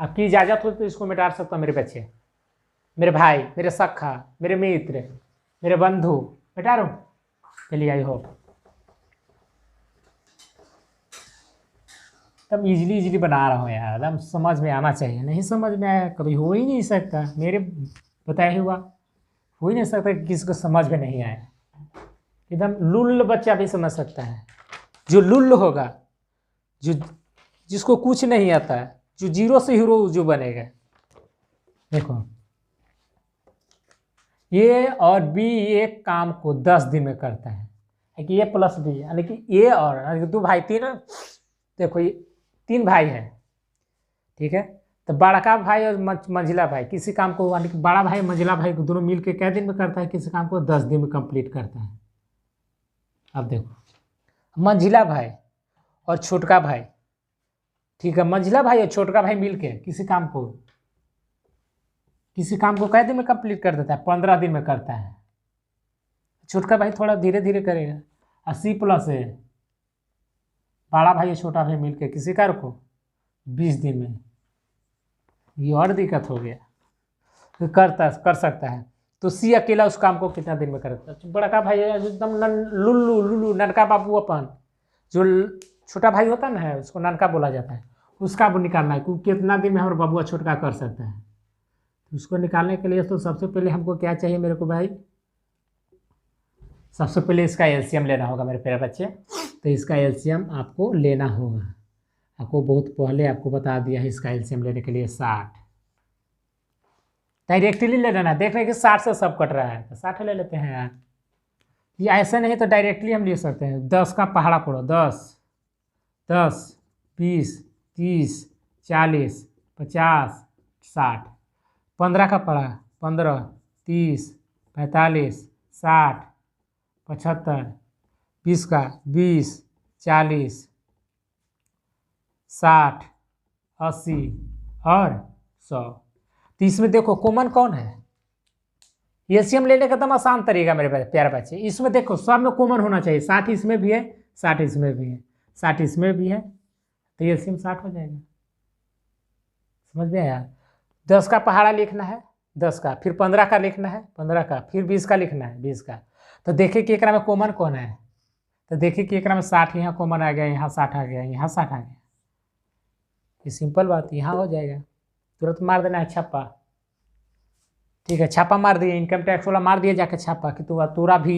आपकी इजाज़त हो तो इसको मिटा सकता हूँ मेरे बच्चे, मेरे भाई, मेरे सखा, मेरे मित्र, मेरे बंधु, मिटा रहा हूँ। चलिए आई होप तब इजीली बना रहा हूँ यार, एकदम समझ में आना चाहिए। नहीं समझ में आया कभी हो ही नहीं सकता, मेरे बताए हुआ हो ही नहीं सकता कि किसी को समझ में नहीं आया। एकदम लुल्ल बच्चा भी समझ सकता है। जो लुल्ल होगा, जो जिसको कुछ नहीं आता है, जो जीरो से हीरो जो बनेगा। देखो ए और बी एक काम को 10 दिन में करता है कि ए प्लस बी, यानी कि ए और 2 भाई 3, देखो ये 3 भाई है, ठीक है। तो बड़का भाई और मंझिला भाई किसी काम को, यानी कि बड़ा भाई मंझिला भाई को दोनों मिल के कै दिन में करता है? किसी काम को 10 दिन में कंप्लीट करता है। अब देखो मंझिला भाई और छोटका भाई, ठीक है, मंझिला भाई और छोटका भाई मिल के किसी काम को कै दिन में कंप्लीट कर देता है? 15 दिन में करता है। छोटका भाई थोड़ा धीरे धीरे करेगा। 80 प्लस है, बड़ा भाई और छोटा भाई मिल के किसी कार्य को 20 दिन में। ये और दिक्कत हो गया, तो कर सकता है। तो सी अकेला उस काम को कितना दिन में करता है? बड़का भाई एकदम लुल्लू ननका बाबू, अपन जो छोटा भाई होता ना है उसको ननका बोला जाता है, उसका वो निकालना है कि कितना दिन में हमारा बबुआ छोटका कर सकता है। तो उसको निकालने के लिए तो सबसे पहले हमको क्या चाहिए मेरे को भाई? सबसे पहले इसका एलसीएम लेना होगा मेरे प्यारे बच्चे। तो इसका एलसीएम आपको लेना होगा, आपको बहुत पहले आपको बता दिया है। इसका एलसीएम लेने के लिए 60 डायरेक्टली ले लेना है। देख रहे हैं कि 60 से सब कट रहा है, तो 60 ले लेते हैं यार। ये ऐसा नहीं तो डायरेक्टली हम ले सकते हैं। 10 का पहाड़ा पड़ो, 10 10 20 30 40 50 60। 15 का पड़ा, 15 30 45 60 75। 20 का 20 40 60 80 और 100। तो इसमें देखो कॉमन कौन है? एलसीएम लेने का एकदम आसान तरीका मेरे प्यारे बच्चे। इसमें देखो सब में कॉमन होना चाहिए। 60 इसमें भी है, 60 इसमें भी है, 60 इसमें भी है, तो एलसीएम 60 हो जाएगा। समझ में आया? 10 का पहाड़ा लिखना है, 10 का, फिर 15 का लिखना है, 15 का, फिर 20 का लिखना है, 20 का। तो देखिए कि एक में कॉमन कौन है? तो देखिए कि एक में 60 यहाँ कॉमन आ गया, यहाँ 60 आ गया, यहाँ 60 आ गया। ये सिंपल बात यहाँ हो जाएगा। तुरंत मार देना है छापा, ठीक है। छापा मार दिए, इनकम टैक्स वाला मार दिया जाके छापा कि तोरा भी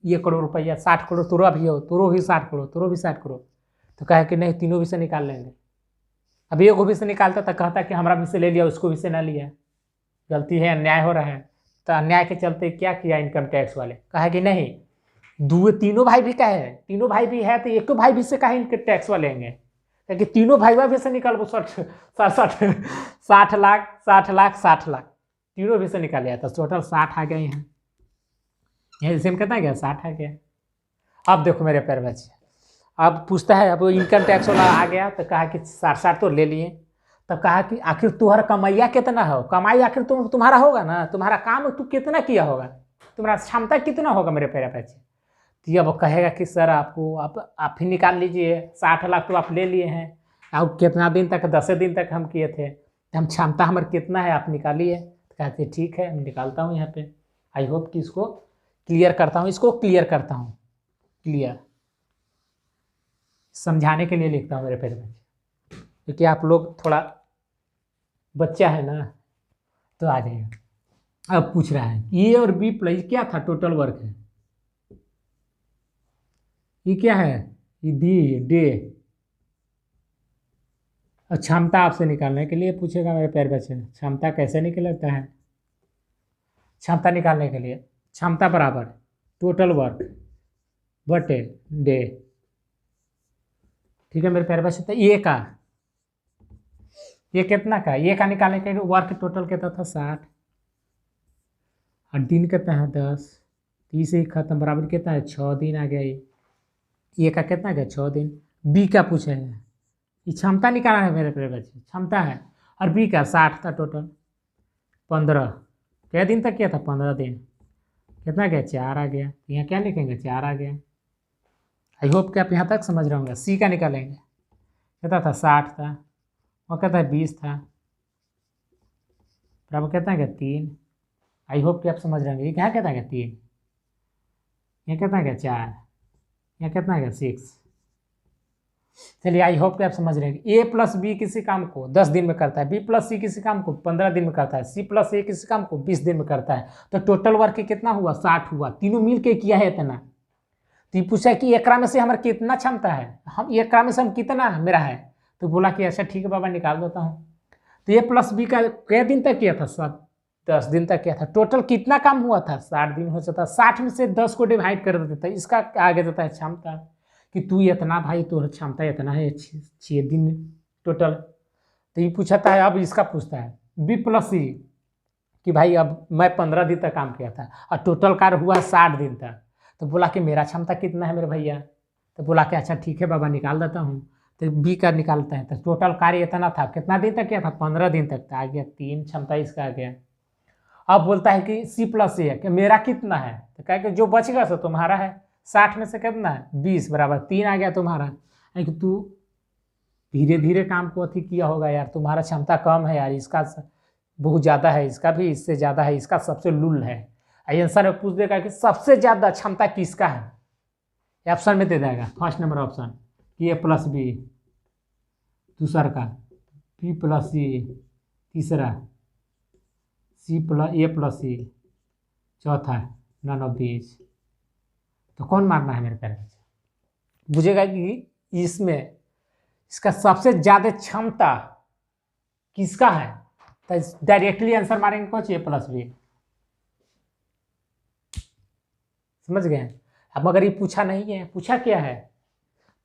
1 करोड़ रुपया, 60 करोड़ तोरा भी हो, तोरो भी 60 करोड़, तोरो भी 60 करोड़। तो कहे कि नहीं, तीनों भी से निकाल लेंगे। अब एक भी से निकालता तो कहता कि हमारा भी से ले लिया, उसको भी से ना लिया, गलती है, अन्याय हो रहा है। तो अन्याय के चलते क्या किया इनकम टैक्स वाले? कहा कि नहीं, तीनों भाई भी कहे, तीनों भाई भी है तो एक तो भाई भी से कहे इनकम टैक्स वाले लेंगे, क्योंकि तीनों भाई भी से निकाल 60 लाख 60 लाख तीनों भी से निकाल लिया। तो टोटल 60 आ गए यहाँ। यहाँ इसे कितना गया? 60 आ गया। अब देखो मेरे प्यारे बच्चे, अब पूछता है, अब इनकम टैक्स वाला आ गया तो कहा कि 60 तो ले लिए। तब कहा कि आखिर तुम्हारा कमाइया कितना हो? कमाई आखिर तुम्हारा होगा ना, तुम्हारा काम तू कितना किया होगा, तुम्हारा क्षमता कितना होगा मेरे प्यारे बच्चे। तो अब कहेगा कि सर आपको आप ही निकाल लीजिए, 60 लाख तो आप ले लिए हैं, अब कितना दिन तक? 10 दिन तक हम किए थे। तो हम क्षमता हमारे कितना है आप निकालिए। तो कहते ठीक है, मैं निकालता हूँ यहाँ पे। आई होप कि इसको क्लियर करता हूँ, इसको क्लियर करता हूँ। क्लियर समझाने के लिए लिखता हूँ मेरे प्यारे बच्चे, क्योंकि आप लोग थोड़ा बच्चा है ना, तो आ जाएगा। अब पूछ रहा है ए और बी प्लस क्या था, टोटल वर्क है। ये क्या है, ये डी डे। और क्षमता आपसे निकालने के लिए पूछेगा मेरे प्यारे बच्चे, क्षमता कैसे निकलता है। क्षमता निकालने के लिए क्षमता बराबर टोटल वर्क बटे डे। ठीक है मेरे प्यारे बच्चे, तो ये कितना का, ये का निकालने के लिए वर्क टोटल कितना था 60, और दिन कितना है 10, 30 ही खत्म, बराबर कितना है 6 दिन आ गया। ये का कितना गया 6 दिन। बी का पूछे हैं, ये क्षमता निकालना है मेरे प्यारे बच्चे, क्षमता है। और बी का 60 था टोटल, 15 क्या दिन तक किया था 15 दिन, कितना गया 4 आ गया। यहाँ क्या लिखेंगे 4 आ गया। आई होप कि आप यहाँ तक समझ रहे होंगे। सी का निकालेंगे, कितना था 60 था, और कहता है 20 था, बराबर कितना है 3। आई होप कि आप समझ रहे होंगे। ये क्या कहता है 3, यहाँ कितना है 4, यहाँ कितना है 6। चलिए आई होप कि आप समझ रहे हैं। ए प्लस बी किसी काम को 10 दिन में करता है, बी प्लस सी किसी काम को 15 दिन में करता है, सी प्लस ए किसी काम को 20 दिन में करता है। तो टोटल वर्क कितना हुआ 60 हुआ, तीनों मिल के किया है इतना। तो ये पूछा कि एकरा में से हमारा कितना क्षमता है, हम एकरा में से हम कितना मेरा है। तो बोला कि अच्छा ठीक है बाबा निकाल देता हूँ। तो ए प्लस बी का कै दिन तक किया था, सब 10 दिन तक किया था। टोटल कितना काम हुआ था 60 दिन हो जाता। 60 में से 10 को डिवाइड कर देता है, इसका आगे देता है क्षमता, कि तू इतना भाई तो क्षमता इतना है 6 दिन टोटल। तो ये पूछता है, अब इसका पूछता है बी प्लस सी कि भाई अब मैं 15 दिन तक काम किया था और टोटल कार्य हुआ 60 दिन तक। तो बोला कि मेरा क्षमता कितना है मेरे भैया। तो बोला कि अच्छा ठीक है बाबा निकाल देता हूँ। तो बी का निकालता है, तो टोटल कार्य इतना था, कितना दिन तक किया था 15 दिन तक था, आ गया 3 क्षमता इसका आ गया। अब बोलता है कि सी प्लस ए कि मेरा कितना है। तो कहे कि जो बचेगा सो तुम्हारा है, 60 में से कितना है 20, बराबर 3 आ गया तुम्हारा। कि तू धीरे धीरे काम को अथी किया होगा यार, तुम्हारा क्षमता कम है यार, इसका बहुत ज़्यादा है, इसका भी इससे ज़्यादा है, इसका सबसे लुल है। आंसर में पूछ देगा कि सबसे ज़्यादा क्षमता किसका है, ऑप्शन में दे देगा। फर्स्ट नंबर ऑप्शन कि ए प्लस बी, दूसरा का बी प्लस सी, तीसरा सी प्लस ए प्लस सी, चौथा नन ऑफ दीज। तो कौन मारना है मेरे प्यारे बच्चे, बुझेगा कि इसमें इसका सबसे ज़्यादा क्षमता किसका है। तो डायरेक्टली आंसर मारेंगे कौन ए प्लस बी। समझ गए। अब मगर ये पूछा नहीं है, पूछा क्या है,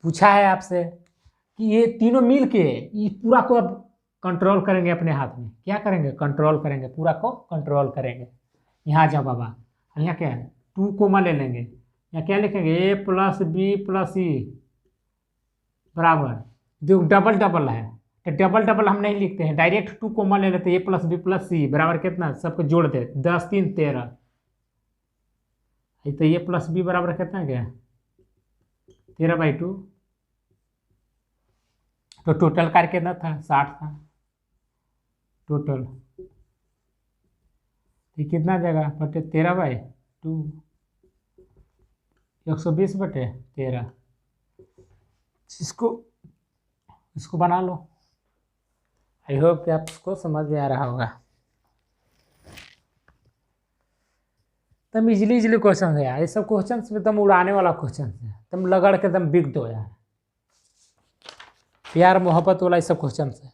पूछा है आपसे कि ये तीनों मिल के ये पूरा को अब कंट्रोल करेंगे अपने हाथ में। क्या करेंगे, कंट्रोल करेंगे, पूरा को कंट्रोल करेंगे। यहाँ जाओ बाबा, यहाँ क्या है 2 कोमा ले लेंगे, यहाँ क्या लिखेंगे ए प्लस बी प्लस सी बराबर, जो डबल डबल है तो डबल डबल हम नहीं लिखते हैं, डायरेक्ट 2 कोमा ले लेते हैं। ए प्लस बी प्लस सी बराबर कितना, सबको जोड़ दे 10 3 13। तो ए प्लस बी बराबर कितना गया 13/2। तो टोटल कार्य कितना था 60 था टोटल। ये कितना जगह बटे 13/2, 120/13। इसको बना लो। आई होप कि आपको समझ में आ रहा होगा। तुम इजली क्वेश्चन है यार, ये सब क्वेश्चन में तुम उड़ाने वाला क्वेश्चन है, तुम लगड़ के तुम बिक दो यार, प्यार मोहब्बत वाला ये सब क्वेश्चन है।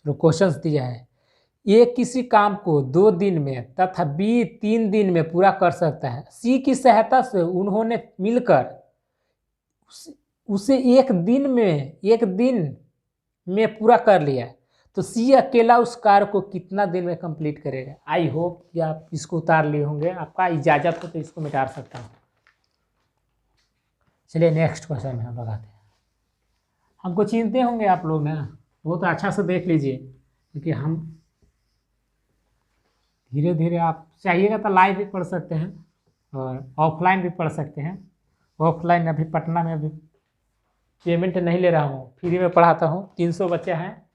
क्वेश्चन दिया है, ए किसी काम को 2 दिन में तथा बी 3 दिन में पूरा कर सकता है। सी की सहायता से उन्होंने मिलकर उसे एक दिन में पूरा कर लिया, तो सी अकेला उस कार्य को कितना दिन में कंप्लीट करेगा। आई होप कि आप इसको उतार लिए होंगे, आपका इजाज़त हो तो इसको मिटा सकता हूँ। चलिए नेक्स्ट क्वेश्चन में हम लगाते हैं। हमको चिंते होंगे आप लोग ना, वो तो अच्छा से देख लीजिए, क्योंकि हम धीरे धीरे, आप चाहिएगा तो लाइव भी पढ़ सकते हैं और ऑफलाइन भी पढ़ सकते हैं। ऑफलाइन अभी पटना में अभी पेमेंट नहीं ले रहा हूँ, फ्री में पढ़ाता हूँ, 300 बच्चे हैं,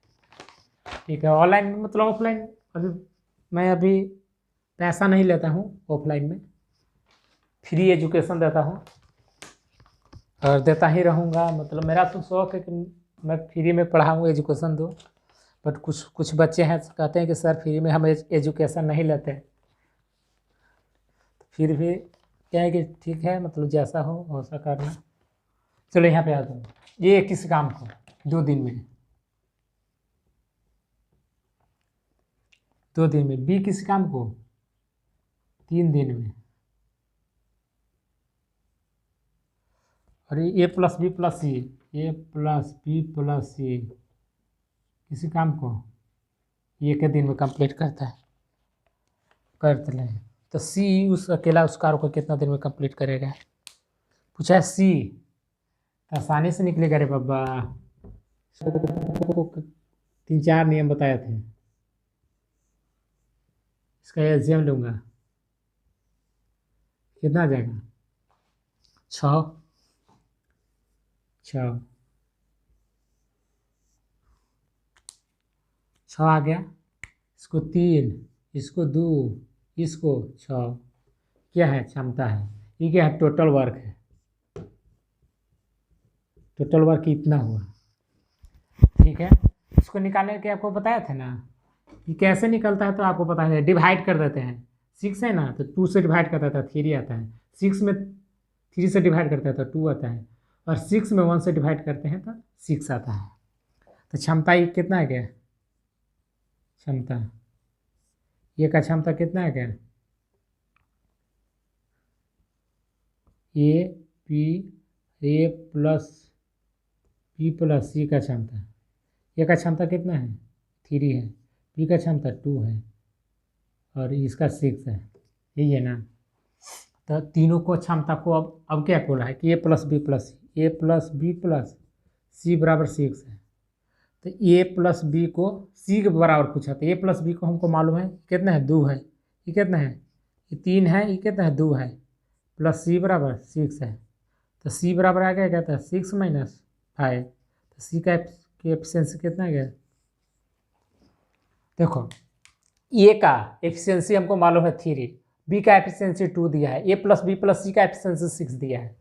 ठीक है। ऑनलाइन में मतलब ऑफलाइन अभी मैं अभी पैसा नहीं लेता हूँ, ऑफलाइन में फ्री एजुकेशन देता हूँ और देता ही रहूँगा। मतलब मेरा तो शौक़ है कि मैं फ्री में पढ़ाऊँ, एजुकेशन दूँ। बट कुछ कुछ बच्चे हैं कहते हैं कि सर फ्री में हम एजुकेशन नहीं लेते, फिर भी क्या है कि ठीक है, मतलब जैसा हो वैसा करना। चलो यहाँ पे आ जाओ, ये किस काम को 2 दिन में, 2 दिन में, बी किस काम को 3 दिन में, और ए plus B plus C, A plus B plus सी किसी काम को ये के दिन में कंप्लीट करता है, करते लें। तो सी उस अकेला उस कार्य को कितना दिन में कंप्लीट करेगा, पूछा है सी, तो आसानी से निकलेगा रे बाबा। 3-4 नियम बताए थे, इसका एल्सियम लूँगा, कितना आ जाएगा 6 आ गया, इसको 3, इसको 2, इसको 6, क्या है क्षमता है, ये क्या है टोटल वर्क है, टोटल वर्क इतना हुआ, ठीक है। इसको निकालने के आपको बताया था ना, ये कैसे निकलता है, तो आपको पता है डिवाइड कर देते हैं, 6 है ना तो 2 से डिवाइड करता था 3 आता है, 6 में 3 से डिवाइड करता है तो 2 आता है, और 6 में 1 से डिवाइड करते हैं तो 6 आता है। तो क्षमता ये कितना है क्या, क्षमता ये का क्षमता कितना है क्या, ए प्लस बी प्लस सी का क्षमता, ए का क्षमता कितना है 3 है, बी का क्षमता 2 है, और इसका 6 है, यही है ना। तो तीनों को क्षमता को अब क्या बोला है कि ए प्लस बी प्लस सी बराबर 6 है। तो ए प्लस बी को सी के बराबर पूछा, तो ए प्लस बी को हमको मालूम है कितना है 2 है, ये कितना है ये 3 है, ये कितना है 2 है, प्लस सी बराबर 6 है। तो सी बराबर आ गया कहता है 6 माइनस 5, तो सी का एफिशिएंसी कितना है गया, देखो ए का एफिशिएंसी हमको मालूम है 3, बी का एफिशिएंसी 2 दिया है, ए प्लस बी प्लस सी का एफिशिएंसी 6 दिया है।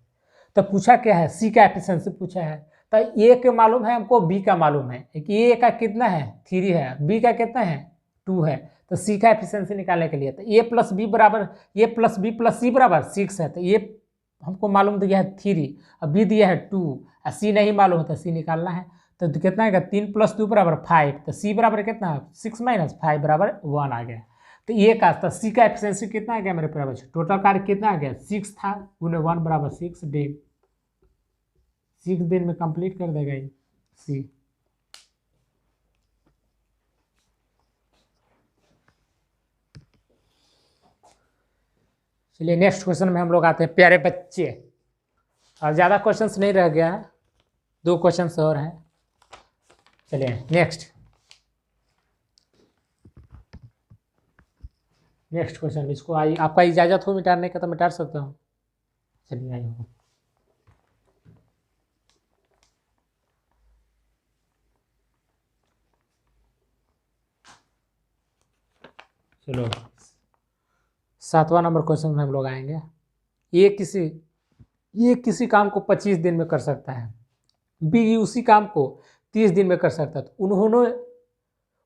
तो पूछा क्या है सी का एफिशिएंसी पूछा है, तो ए के मालूम है हमको, बी का मालूम है कि ए का कितना है 3 है, बी का कितना है 2 है, तो सी का एफिशिएंसी निकालने के लिए तो A plus B plus C बराबर 6 है, तो ये हमको मालूम दिया है 3 और बी दिया है 2 और सी नहीं मालूम है, तो सी निकालना है। तो कितना है 3 + 2 बराबर 5, तो सी बराबर कितना 6 माइनस 5 बराबर 1 आ गया। तो ये का तो सी का एफिशिएंसी कितना आ गया मेरे प्यारे बच्चों, टोटल कार्य कितना आ गया 6 था, गुने 1 बराबर 6 दिन, 6 दिन में कंप्लीट कर देगा ये सी। चलिए नेक्स्ट क्वेश्चन में हम लोग आते हैं प्यारे बच्चे, और ज़्यादा क्वेश्चंस नहीं रह गया है, 2 क्वेश्चंस और हैं। चलिए नेक्स्ट क्वेश्चन, इसको आई आपका इजाज़त हो मिटाने का तो मिटा सकता हूँ। चलिए आई हो, चलो 7वां नंबर क्वेश्चन में हम लोग आएंगे। ये किसी काम को 25 दिन में कर सकता है, बी उसी काम को 30 दिन में कर सकता है, तो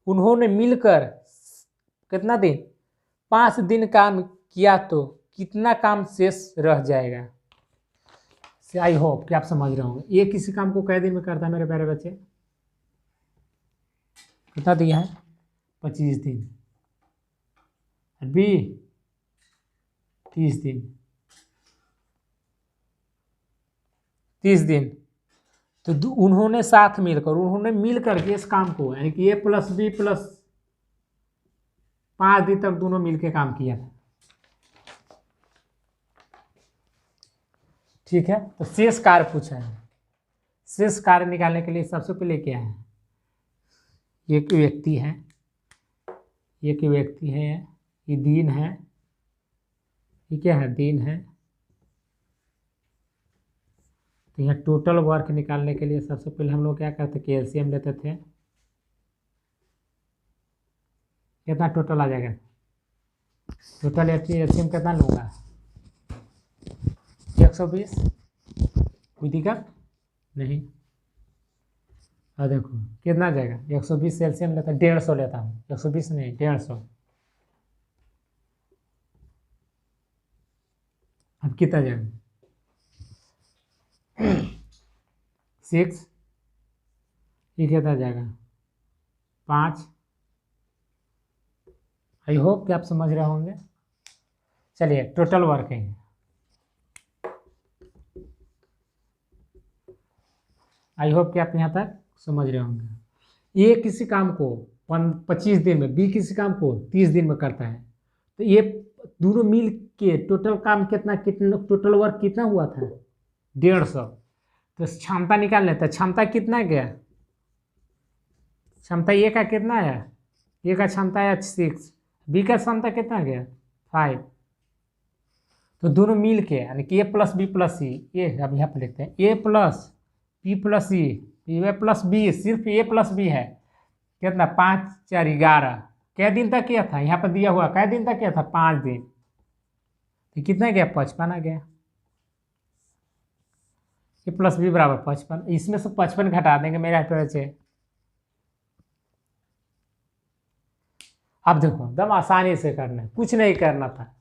उन्होंने मिलकर कितना दिन 5 दिन काम किया तो कितना काम शेष रह जाएगा। आई होप कि आप समझ रहे होंगे। ये किसी काम को कै दिन में करता है मेरे प्यारे बच्चे, कितना दिया है 25 दिन, बी 30 दिन, 30 दिन। तो उन्होंने साथ मिलकर के इस काम को, यानी कि ए प्लस बी प्लस 5 दिन तक दोनों मिलकर काम किया था, ठीक है। तो शेष कार्य पूछा है, शेष कार्य निकालने के लिए सबसे पहले क्या है एक व्यक्ति है, एक व्यक्ति है, ये दिन है, ये क्या है, दिन है। तो यहाँ टोटल वर्क निकालने के लिए सबसे पहले हम लोग क्या करते थे, एलसीएम लेते थे। कितना टोटल आ जाएगा, टोटल एलसीएम कितना लूँगा, 120, कोई दिक्कत नहीं। और देखो कितना जाएगा, 120 से एलसीएम लेता, 150 लेता हूँ, 120 नहीं 150। अब कितना जाएगा, 6, ये कितना जाएगा, 5। आई होप कि आप समझ रहे होंगे। चलिए टोटल वर्क है, आई होप कि आप यहाँ तक समझ रहे होंगे। ए किसी काम को 25 दिन में, बी किसी काम को 30 दिन में करता है, तो ये दोनों मिल के टोटल काम कितना टोटल वर्क कितना हुआ था, 150। तो क्षमता निकाल लेते, क्षमता कितना गया, क्षमता ए का कितना है, ए का क्षमता है 6, बी का क्षमता कितना गया 5। तो दोनों मिल के यानी कि ए प्लस बी प्लस सी, ये अब यहाँ पर लिखते हैं ए plus B plus C, A plus B, सिर्फ ए प्लस बी है, कितना 5 4 11। कै दिन तक किया था, यहाँ पर दिया हुआ कै दिन तक किया था, 5 दिन। तो कितना गया, 55 आ गया। ए प्लस बी बराबर 55, इसमें से 55 घटा देंगे मेरा तरह से। अब देखो एकदम आसानी से करना है, कुछ नहीं करना था।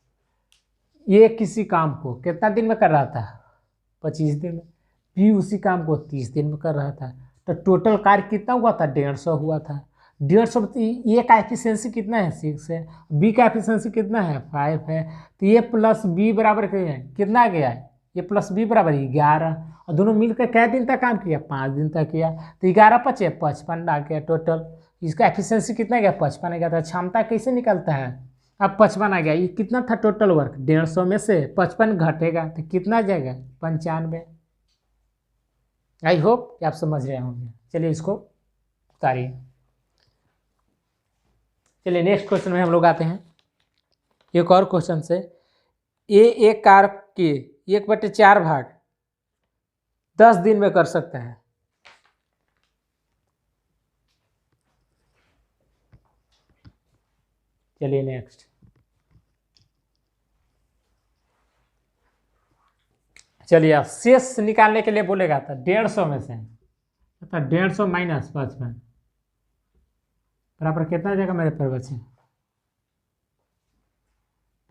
ये किसी काम को कितना दिन में कर रहा था, 25 दिन में, बी उसी काम को 30 दिन में कर रहा था। तो टोटल कार्य कितना हुआ था, 150 हुआ था। 150 ए का एफिशिएंसी कितना है, 6 है, बी का एफिशिएंसी कितना है, 5 है। तो ए प्लस बी बराबर कितना गया है, ए प्लस बी बराबर 11। और दोनों मिलकर कै दिन तक काम किया, 5 दिन तक किया। तो 11 5 55 आ गया टोटल। इसका एफिशिएंसी कितना गया, 55 आ गया था। क्षमता कैसे निकलता है, अब 55 आ गया। ये कितना था टोटल वर्क, 150 में से 55 घटेगा तो कितना जाएगा, 95। आई होप कि आप समझ रहे होंगे। चलिए इसको उतारिए। चलिए नेक्स्ट क्वेश्चन में हम लोग आते हैं, एक और क्वेश्चन से। एक कार के 1/4 भाग 10 दिन में कर सकते हैं। चलिए नेक्स्ट। चलिए अब शेष निकालने के लिए बोलेगा था 150 में से, 150 माइनस 55 बराबर कितना जाएगा मेरे पर बचे,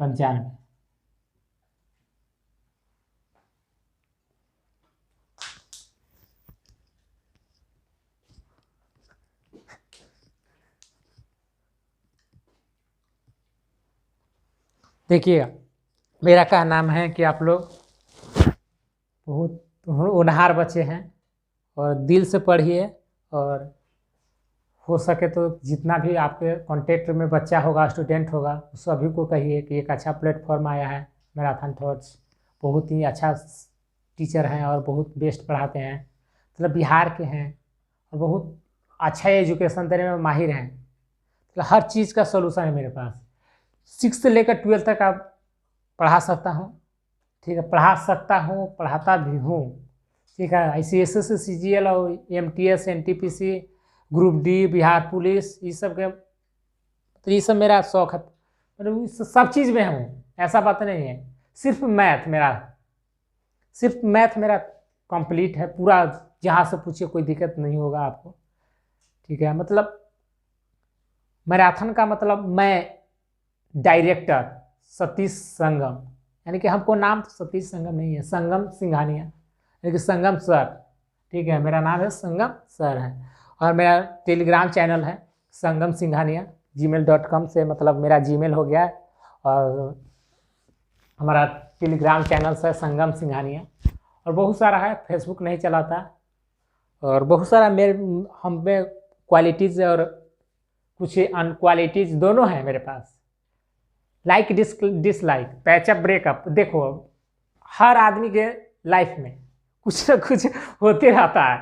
95। देखिएगा मेरा क्या नाम है कि आप लोग बहुत होनहार बच्चे हैं और दिल से पढ़िए, और हो सके तो जितना भी आपके कांटेक्ट में बच्चा होगा, स्टूडेंट होगा, सभी को कहिए कि एक अच्छा प्लेटफॉर्म आया है मैराथन थॉट्स। बहुत ही अच्छा टीचर हैं और बहुत बेस्ट पढ़ाते हैं, मतलब बिहार के हैं और बहुत अच्छा एजुकेशन देने में माहिर हैं। मतलब हर चीज़ का सोल्यूशन है मेरे पास। 6 से लेकर 12 तक आप पढ़ा सकता हूँ, ठीक है, पढ़ा सकता हूँ, पढ़ाता भी हूँ, ठीक है। ICSS CGL और MTS NTPC group D, Bihar police, ये सब के, तो ये सब मेरा शौक है, मतलब सब चीज़ में हूँ, ऐसा बात नहीं है। सिर्फ मैथ मेरा कंप्लीट है पूरा, जहाँ से पूछिए कोई दिक्कत नहीं होगा आपको, ठीक है। मतलब मैराथन का मतलब मैं डायरेक्टर सतीश संगम, यानी कि हमको नाम तो सतीश संगम नहीं है, संगम सिंघानिया, यानी कि संगम सर, ठीक है। मेरा नाम है संगम सर है, और मेरा टेलीग्राम चैनल है संगम सिंघानिया gmail.com से, मतलब मेरा जीमेल हो गया है, और हमारा टेलीग्राम चैनल है संगम सिंघानिया। और बहुत सारा है, फेसबुक नहीं चलाता, और बहुत सारा हम में क्वालिटीज़ और कुछ अनक्वालिटीज़ दोनों हैं मेरे पास। लाइक डिसलाइक, पैचअप ब्रेकअप, देखो हर आदमी के लाइफ में कुछ ना कुछ होते रहता है,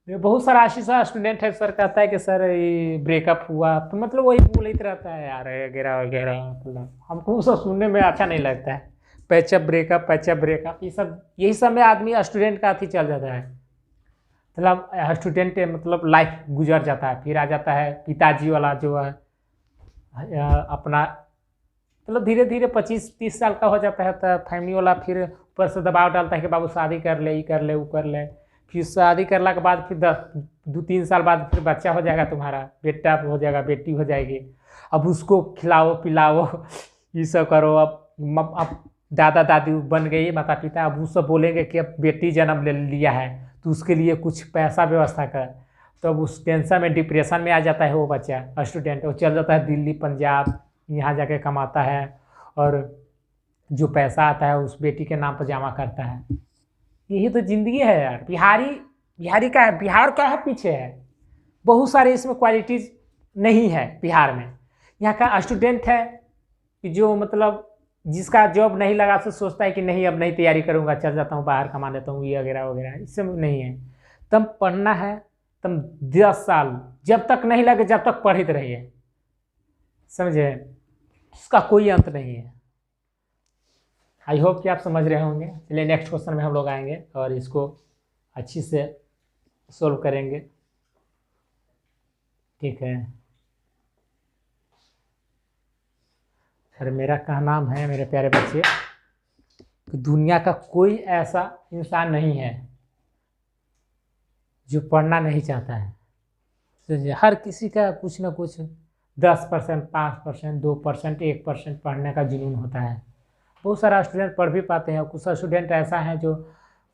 ये बहुत सारा ऐसा स्टूडेंट है, सर कहता है कि सर ये ब्रेकअप हुआ, तो मतलब वही बोलते रहता है यार वगैरह वगैरह, मतलब हमको वो सब सुनने में अच्छा नहीं लगता है। पैचअप ब्रेकअप ये सब, यही सब में आदमी स्टूडेंट का अथी चल जाता है, मतलब स्टूडेंट मतलब लाइफ गुजर जाता है। फिर आ जाता है पिताजी वाला जो है अपना, मतलब धीरे धीरे 25-30 साल का हो जाता है तो फैमिली वाला फिर ऊपर से दबाव डालता है कि बाबू शादी कर ले, ये कर ले, वो कर ले। फिर शादी करने के बाद फिर 2-3 साल बाद फिर बच्चा हो जाएगा, तुम्हारा बेटा हो जाएगा, बेटी हो जाएगी। अब उसको खिलाओ पिलाओ ये सब करो। अब दादा दादी बन गई माता पिता, अब वो सब बोलेंगे कि अब बेटी जन्म ले लिया है तो उसके लिए कुछ पैसा व्यवस्था कर। तो अब उस टेंशन में डिप्रेशन में आ जाता है वो बच्चा स्टूडेंट, वो चल जाता है दिल्ली पंजाब, यहाँ जाके कमाता है और जो पैसा आता है उस बेटी के नाम पर जमा करता है। यही तो ज़िंदगी है यार। बिहारी का है, बिहार का है पीछे है, बहुत सारे इसमें क्वालिटीज़ नहीं है बिहार में। यहाँ का स्टूडेंट है कि जो मतलब जिसका जॉब नहीं लगा तो सोचता है कि नहीं अब नहीं तैयारी करूँगा, चल जाता हूँ बाहर कमा लेता हूँ, ये वगैरह वगैरह। इससे नहीं है, तब पढ़ना है, तब 10 साल जब तक नहीं लगे जब तक पढ़ते रहिए, समझे, इसका कोई अंत नहीं है। आई होप कि आप समझ रहे होंगे। चलिए नेक्स्ट क्वेश्चन में हम लोग आएंगे और इसको अच्छी से सोल्व करेंगे, ठीक है। सर मेरा कहना है मेरे प्यारे बच्चे कि दुनिया का कोई ऐसा इंसान नहीं है जो पढ़ना नहीं चाहता है। तो हर किसी का कुछ ना कुछ 10%, 5%, 2%, 1% पढ़ने का जुनून होता है। बहुत सारा स्टूडेंट पढ़ भी पाते हैं, कुछ स्टूडेंट ऐसा है जो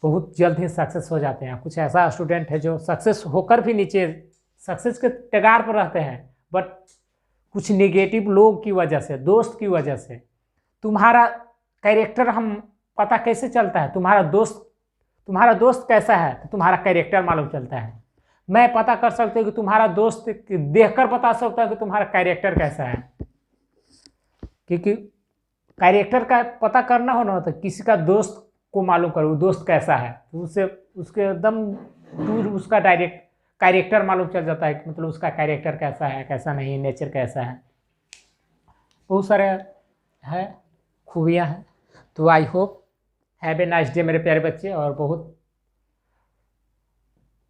बहुत जल्द ही सक्सेस हो जाते हैं, कुछ ऐसा स्टूडेंट है जो सक्सेस होकर भी नीचे सक्सेस के कगार पर रहते हैं, बट कुछ नेगेटिव लोग की वजह से, दोस्त की वजह से। तुम्हारा कैरेक्टर हम पता कैसे चलता है, तुम्हारा दोस्त कैसा है तो तुम्हारा कैरेक्टर मालूम चलता है। मैं पता कर सकता हूँ कि तुम्हारा दोस्त देखकर बता सकता हूँ कि तुम्हारा कैरेक्टर कैसा है, क्योंकि कैरेक्टर का पता करना हो ना तो किसी का दोस्त को मालूम करो दोस्त कैसा है, तो उससे उसके एकदम दूर उसका डायरेक्ट कैरेक्टर मालूम चल जाता है कि मतलब उसका कैरेक्टर कैसा है कैसा नहीं, नेचर कैसा है। बहुत सारे है खूबियाँ हैं। तो I hope have a nice day मेरे प्यारे बच्चे, और बहुत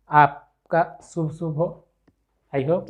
आपका शुभ शुभ हो। I hope